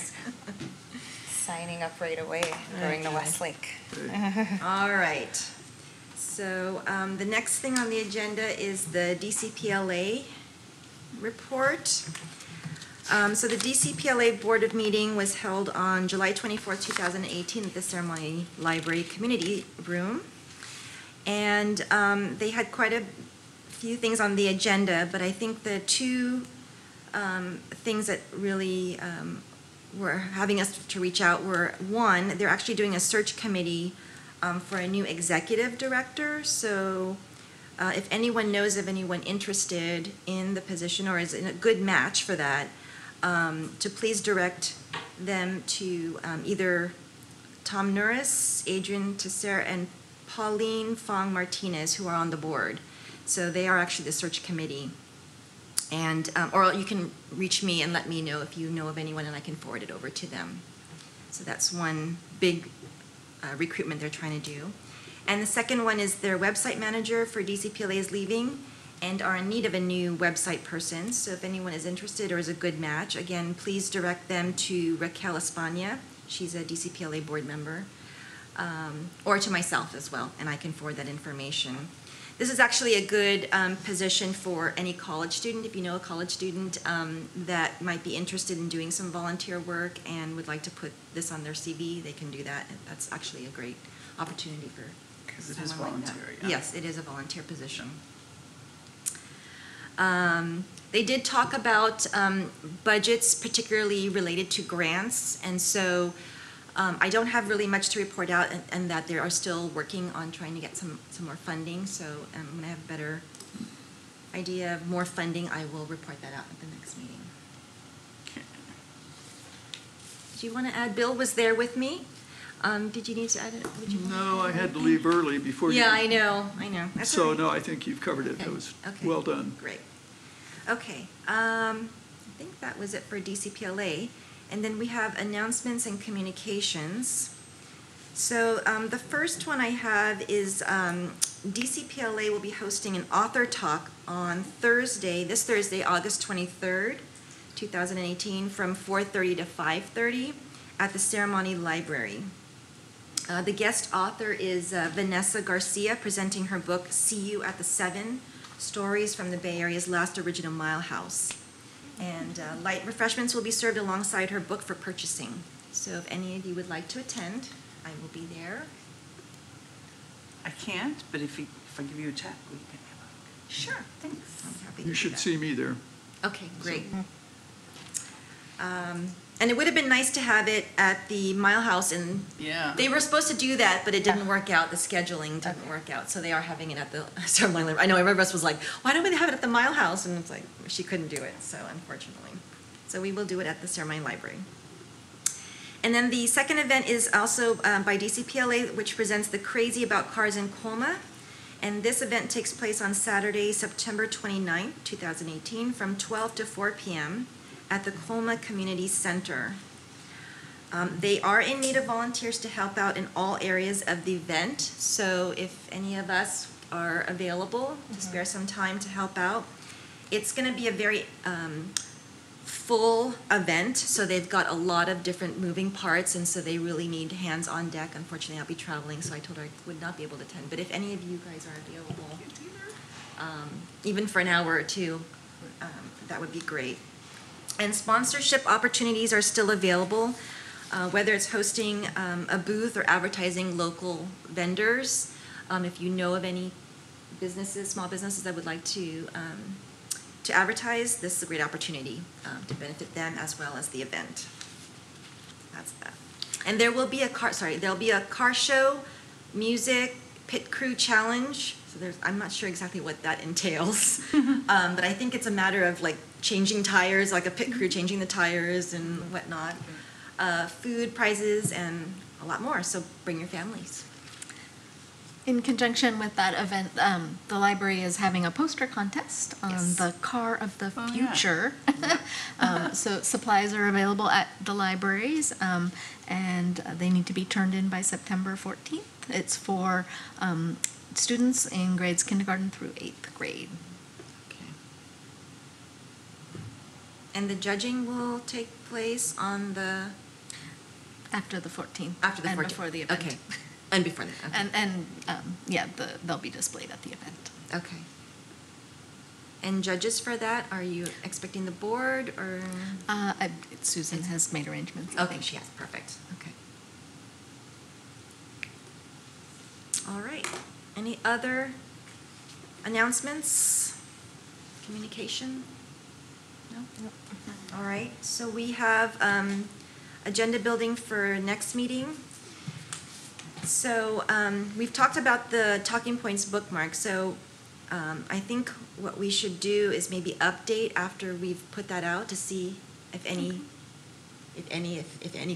signing up right away, going to Westlake. All right. So the next thing on the agenda is the DCPLA report. So the DCPLA Board of Meeting was held on July 24th, 2018 at the Ceremony Library Community Room. And they had quite a few things on the agenda, but I think the two things that really were having us to reach out were, one, they're actually doing a search committee for a new executive director. So if anyone knows of anyone interested in the position or is in a good match for that, to please direct them to either Tom Norris, Adrian Tesser, and Pauline Fong Martinez, who are on the board. So they are actually the search committee. And, or you can reach me and let me know if you know of anyone and I can forward it over to them. So that's one big recruitment they're trying to do. And the second one is their website manager for DCPLA is leaving and are in need of a new website person. So if anyone is interested or is a good match, again, please direct them to Raquel Espana. She's a DCPLA board member, or to myself as well, and I can forward that information. This is actually a good position for any college student. If you know a college student that might be interested in doing some volunteer work and would like to put this on their CV, they can do that. That's actually a great opportunity for Because it is someone like that. voluntary, yeah. Yes, it is a volunteer position. They did talk about budgets, particularly related to grants, and so I don't have really much to report out, and that they are still working on trying to get some more funding. So when I have a better idea of more funding, I will report that out at the next meeting. Do you want to add? Bill was there with me. Did you need to add it? Would you want to No, add I had to anything? leave early before you. Yeah, I know. That's all So, right. no, I think you've covered it. Okay, That was okay. well done. Great. Okay, I think that was it for DCPLA. And then we have announcements and communications. So the first one I have is DCPLA will be hosting an author talk on this Thursday, August 23rd, 2018, from 4:30 to 5:30 at the Ceremony Library. The guest author is Vanessa Garcia, presenting her book, See You at the 7, Stories from the Bay Area's Last Original Mile House. And light refreshments will be served alongside her book for purchasing. So if any of you would like to attend, I will be there. I can't, but if I give you a check, we can have a. Sure, thanks. I'm happy to You do should that. see me there. Okay, great. And it would have been nice to have it at the Mile House, and Yeah. they were supposed to do that, but it didn't work out. The scheduling didn't work out, so they are having it at the Ceremony Library. I know everybody else was like, why don't we have it at the Mile House? And it's like, she couldn't do it, so unfortunately. So we will do it at the Ceremony Library. And then the second event is also by DCPLA, which presents the Crazy About Cars in Colma. And this event takes place on Saturday, September 29th, 2018, from 12 to 4 p.m. at the Colma Community Center. They are in need of volunteers to help out in all areas of the event. So if any of us are available to spare some time to help out, it's going to be a very full event. So they've got a lot of different moving parts, and so they really need hands on deck. Unfortunately, I'll be traveling, so I told her I would not be able to attend. But if any of you guys are available, even for an hour or two, that would be great. And sponsorship opportunities are still available, whether it's hosting a booth or advertising local vendors. If you know of any businesses, small businesses that would like to advertise, this is a great opportunity to benefit them as well as the event. That's that. And there will be there'll be a car show, music, pit crew challenge. So I'm not sure exactly what that entails. But I think it's a matter of like changing tires, like a pit crew changing the tires and whatnot. Food, prizes, and a lot more. So bring your families. In conjunction with that event, the library is having a poster contest on Yes. the car of the Oh, yeah. future. So supplies are available at the libraries, and they need to be turned in by September 14th. It's for students in grades kindergarten through 8th grade. Okay. And the judging will take place on the After the 14th. after the 14th. And before the event. Okay. And before that. Okay. And yeah, they'll be displayed at the event. Okay. And judges for that, are you expecting the board or? Susan has made arrangements. I Okay, think. she has, perfect, okay. All right, any other announcements, communication? No? All right, so we have agenda building for next meeting. So we've talked about the talking points bookmark, so I think what we should do is maybe update after we've put that out to see if any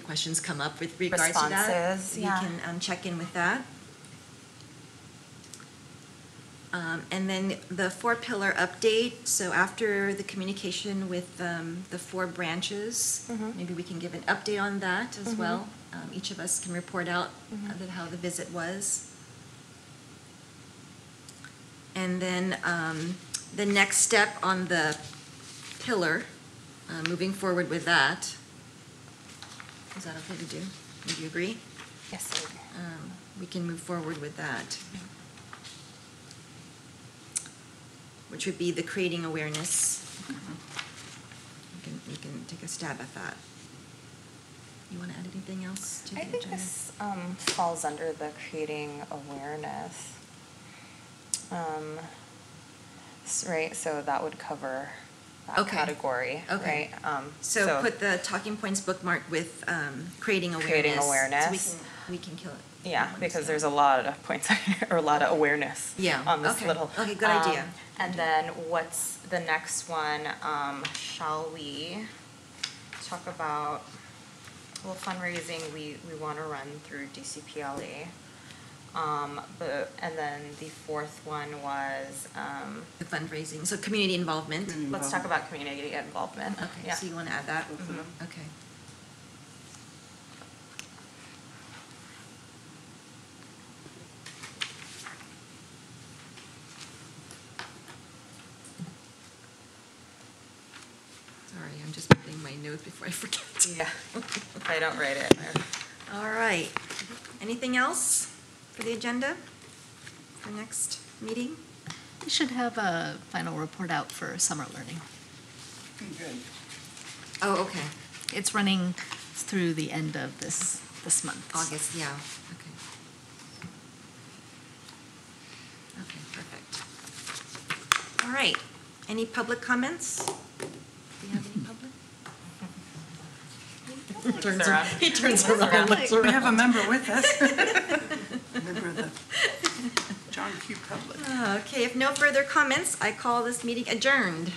questions come up with regards to that. Responses, yeah. We can check in with that. And then the 4-pillar update, so after the communication with the 4 branches, maybe we can give an update on that as well. Each of us can report out how the visit was. And then the next step on the pillar, moving forward with that, is that okay to do? Would you agree? Yes, I agree. We can move forward with that. Which would be the creating awareness. You can take a stab at that. You want to add anything else to the I agenda? think this falls under the creating awareness. Right, so that would cover that Okay. category, Okay. right? So put the talking points bookmark with creating awareness. Creating So awareness. we can kill it. Yeah, because there's a lot of points, or a lot of awareness. Yeah, On this okay. little. Okay, good idea. And then what's the next one? Shall we talk about, well, fundraising, we want to run through DCPLE. And then the 4th one was, The fundraising, so community involvement. let's talk about community involvement. Okay, Yeah. so you want to add that? Mhm. Okay. Sorry, I'm just putting my notes before I forget. Yeah, if I don't write it. All right. Anything else for the agenda for next meeting? We should have a final report out for summer learning. Good. Oh, okay. It's running through the end of this month. August, yeah, okay. Okay, perfect. All right, any public comments? Do you have any public? He turns around, looks We around. have a member with us. Member of the John Q. Public. Okay, if no further comments, I call this meeting adjourned.